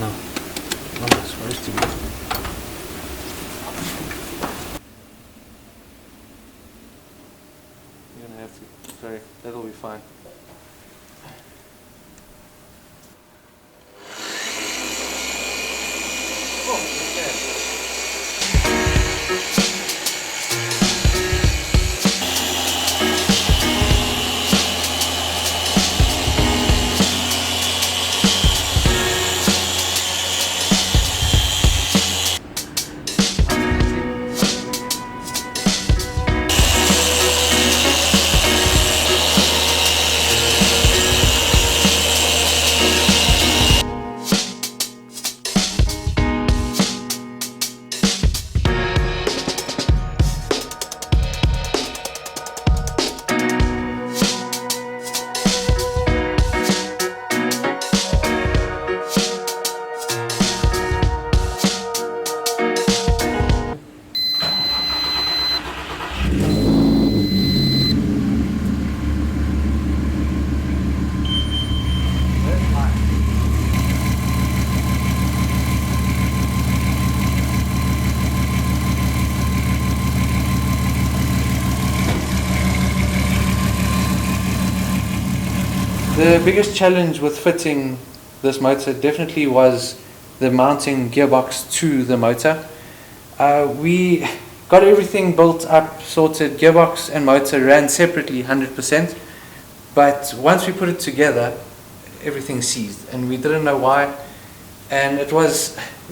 No, not supposed to be. You're gonna have to. Sorry, that'll be fine. The biggest challenge with fitting this motor definitely was the mounting gearbox to the motor. We got everything built up, sorted, gearbox and motor ran separately 100%, but once we put it together, everything seized and we didn't know why. And it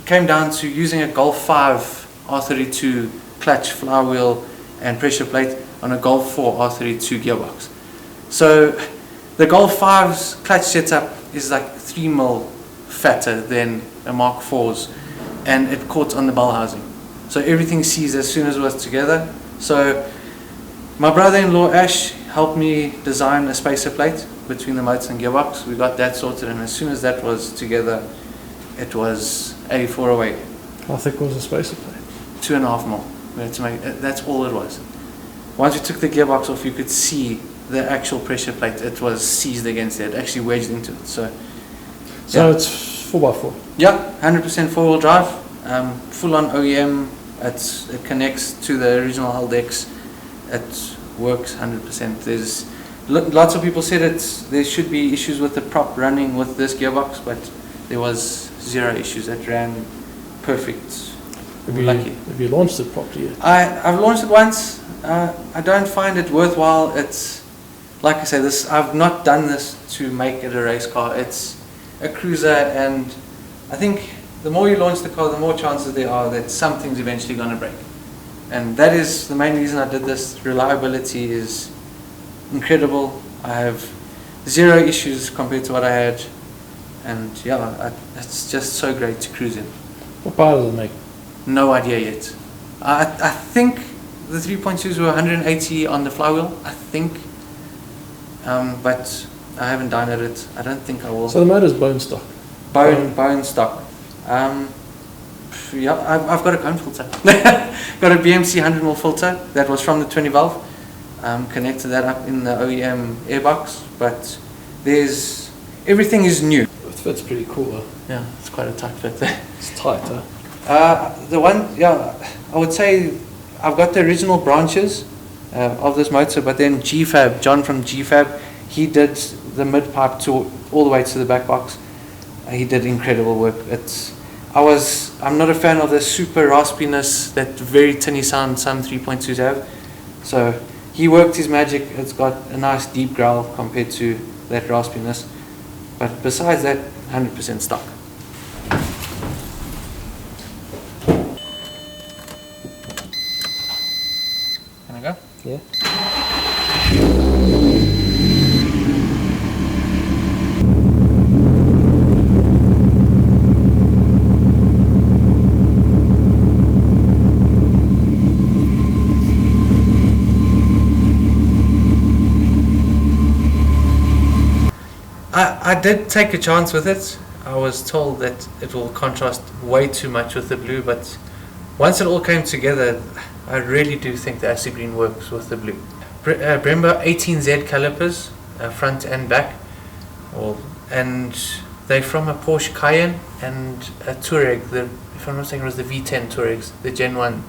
came down to using a Golf 5 R32 clutch, flywheel and pressure plate on a Golf 4 R32 gearbox. So the Golf 5's clutch setup is like 3mm fatter than a Mark 4's, and it caught on the bell housing. So everything seized as soon as it was together. So my brother-in-law Ash helped me design a spacer plate between the motor and gearbox. We got that sorted, and as soon as that was together, it was 84 away. How thick was the spacer plate? 2.5mm. We had to make, that's all it was. Once we took the gearbox off, you could see the actual pressure plate. It was seized against it, actually wedged into it. So yeah. Yeah. It's 4x4? Yeah, 100% four-wheel drive, full-on OEM. It connects to the original Haldex. It works 100%. There's lots of people said there should be issues with the prop running with this gearbox, but there was zero issues. It ran perfect. Have you launched it properly yet? I've launched it once. I don't find it worthwhile. It's like I say, I've not done this to make it a race car. It's a cruiser, and I think the more you launch the car, the more chances there are that something's eventually going to break. And that is the main reason I did this. Reliability is incredible. I have zero issues compared to what I had, and yeah, it's just so great to cruise in. What power does it make? No idea yet. I think the 3.2s were 180 on the flywheel, I think. But I haven't done it. I don't think I will. So the motor's bone stock? Bone stock. Yeah, I've got a cone filter. Got a BMC 100mm filter that was from the 20 valve. Connected that up in the OEM airbox, but everything is new. It fits pretty cool, huh? Yeah, it's quite a tight fit there. It's tight, huh? I would say I've got the original branches of this motor, but then John from GFab, he did the mid pipe all the way to the back box. He did incredible work. I'm not a fan of the super raspiness, that very tinny sound some 3.2s have. So he worked his magic. It's got a nice deep growl compared to that raspiness. But besides that, 100% stock. Can I go? Yeah. I did take a chance with it. I was told that it will contrast way too much with the blue, but once it all came together, I really do think the acid green works with the blue. Brembo 18Z calipers, front and back, and they're from a Porsche Cayenne and a Touareg. If I'm not mistaken, it was the V10 Touaregs, the Gen 1.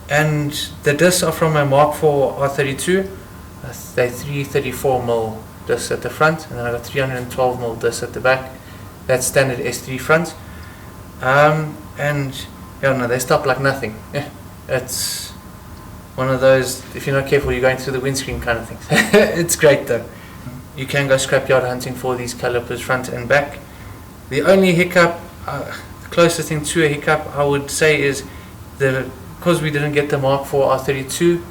And the discs are from a Mark IV R32. They're 334mm discs at the front, and then I got 312mm discs at the back. That's standard S3 front. And yeah, no, they stop like nothing. Yeah, it's one of those, if you're not careful, you're going through the windscreen kind of thing. It's great though. You can go scrapyard hunting for these calipers front and back. The only hiccup, the closest thing to a hiccup I would say is because we didn't get the Mark IV R32,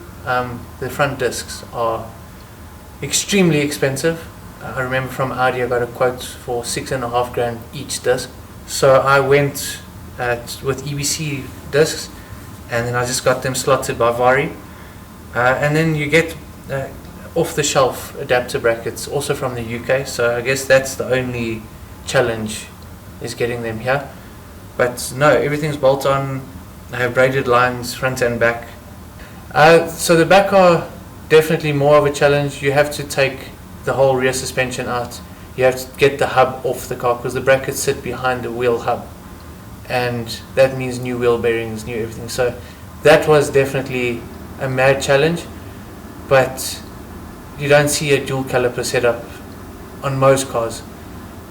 the front discs are extremely expensive. I remember from Audi I got a quote for $6,500 each disc. So I went with EBC discs, and then I just got them slotted by Vari. And then you get off-the-shelf adapter brackets, also from the UK. So I guess that's the only challenge, is getting them here. But no, everything's bolt on. I have braided lines front and back. So the back are definitely more of a challenge. You have to take the whole rear suspension out. You have to get the hub off the car because the brackets sit behind the wheel hub, and that means new wheel bearings, new everything. So that was definitely a mad challenge, but you don't see a dual caliper setup on most cars.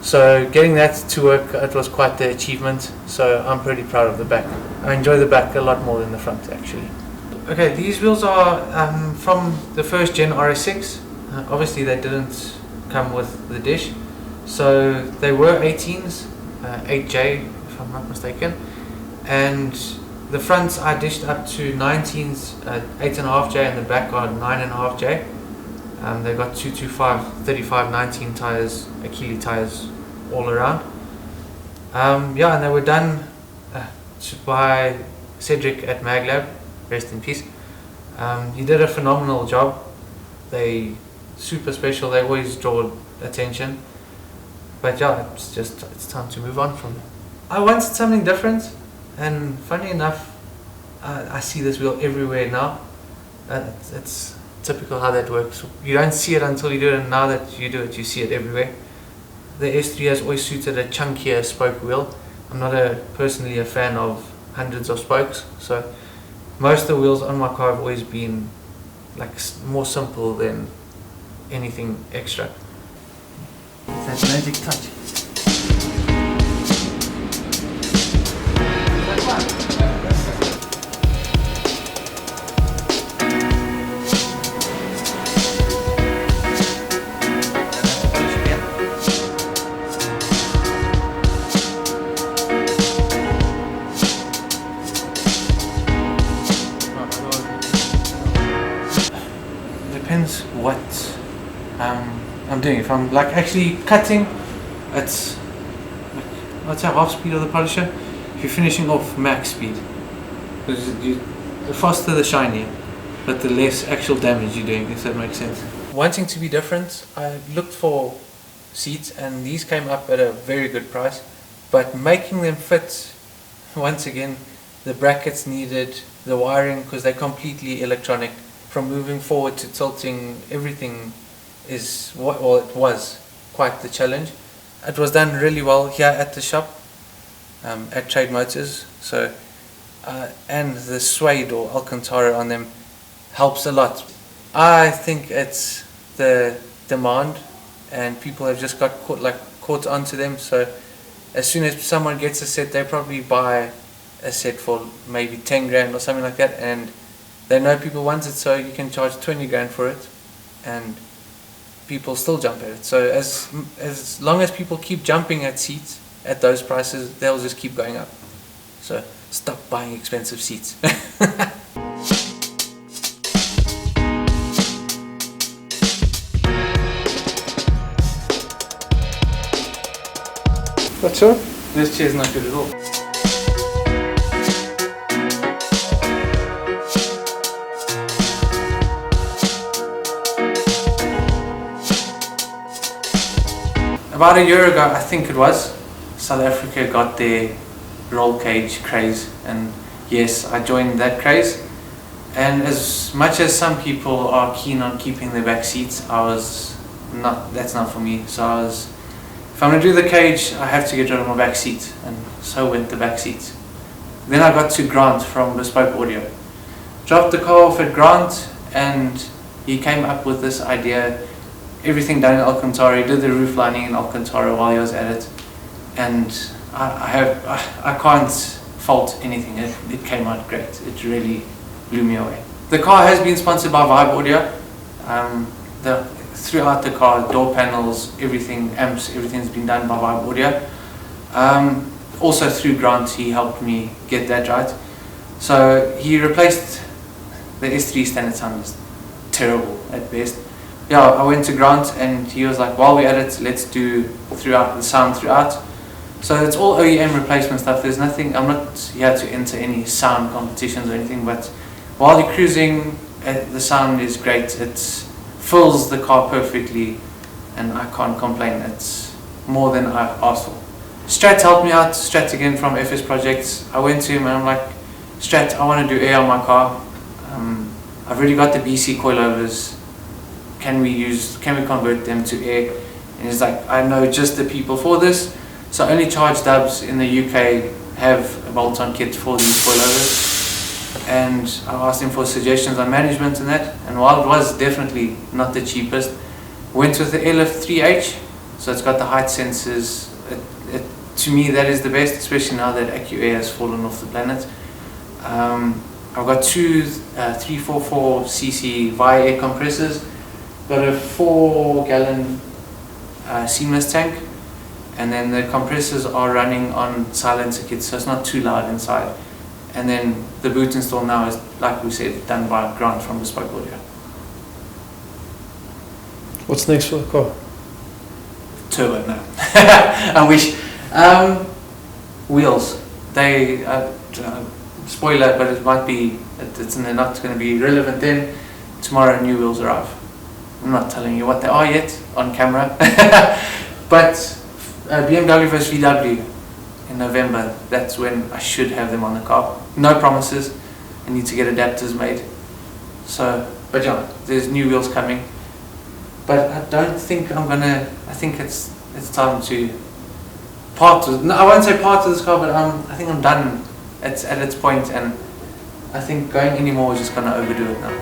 So getting that to work, it was quite the achievement. So I'm pretty proud of the back. I enjoy the back a lot more than the front actually. Okay, these wheels are from the first gen RS6. Obviously they didn't come with the dish, so they were 18s, 8J if I'm not mistaken, and the fronts I dished up to 19s, 8.5J, and the back are 9.5J. They got 225, 35, 19 tires, Achilles tires all around. Yeah, and they were done by Cedric at MagLab, rest in peace. He did a phenomenal job. They super special, they always draw attention. But yeah, it's time to move on from them. I wanted something different, and funny enough, I see this wheel everywhere now. It's typical how that works. You don't see it until you do it, and now that you do it, you see it everywhere. The S3 has always suited a chunkier spoke wheel. I'm not personally a fan of hundreds of spokes, so most of the wheels on my car have always been like more simple than anything extra. That magic touch. Depends what I'm doing. If I'm like actually cutting, it's like, let's say half speed of the polisher. If you're finishing off max speed, because the faster the shinier, but the less actual damage you're doing, if that makes sense. Wanting to be different, I looked for seats, and these came up at a very good price, but making them fit, once again, the brackets needed, the wiring, because they're completely electronic. From moving forward to tilting, everything is it was quite the challenge. It was done really well here at the shop, at Trade Motors. So, and the suede or Alcantara on them helps a lot. I think it's the demand, and people have just got caught onto them. So, as soon as someone gets a set, they probably buy a set for maybe 10 grand or something like that, and they know people want it, so you can charge 20 grand for it, and people still jump at it. So as long as people keep jumping at seats at those prices, they'll just keep going up. So stop buying expensive seats. That's all? This chair's not good at all. About a year ago, I think it was, South Africa got their roll cage craze, and yes, I joined that craze. And as much as some people are keen on keeping their back seats, I was not. That's not for me. So I was if I'm going to do the cage, I have to get rid of my back seat, and so went the back seat. Then I got to Grant from Bespoke Audio. Dropped the car off at Grant, and he came up with this idea, everything done in Alcantara. He did the roof lining in Alcantara while he was at it, and I can't fault anything. It came out great. It really blew me away. The car has been sponsored by Vibe Audio. Throughout the car, door panels, everything, amps, everything's been done by Vibe Audio. Also through Grant, he helped me get that right. So he replaced the S3 standard sound, is terrible at best. Yeah, I went to Grant and he was like, while we're at it, let's do throughout the sound throughout. So it's all OEM replacement stuff. There's nothing, I'm not here to enter any sound competitions or anything, but while you're cruising, the sound is great. It fills the car perfectly and I can't complain. It's more than I asked for. Strat helped me out, Strat again from FS Projects. I went to him and I'm like, Strat, I want to do air on my car. I've already got the BC coilovers. Can we convert them to air? And he's like, I know just the people for this. So only Charge Dubs in the UK have a bolt-on kit for these coilovers. And I asked him for suggestions on management and that. And while it was definitely not the cheapest, went with the Airlift 3H. So it's got the height sensors. To me, that is the best, especially now that AccuAir has fallen off the planet. I've got two 344cc via air compressors. Got a 4-gallon seamless tank, and then the compressors are running on silencer kits, so it's not too loud inside. And then the boot install now is, like we said, done by Grant from Bespoke Audio. What's next for the car? Turbo, no. I wish. Wheels. They spoiler, but it might be. It's not going to be relevant then. Tomorrow, new wheels arrive. I'm not telling you what they are yet on camera, but BMW vs VW in November. That's when I should have them on the car. No promises. I need to get adapters made. So, but yeah, there's new wheels coming. But I don't think I'm gonna. I think it's time to part with. No, I won't say part of this car, but I think I'm done. It's at its point, and I think going anymore is just gonna overdo it now.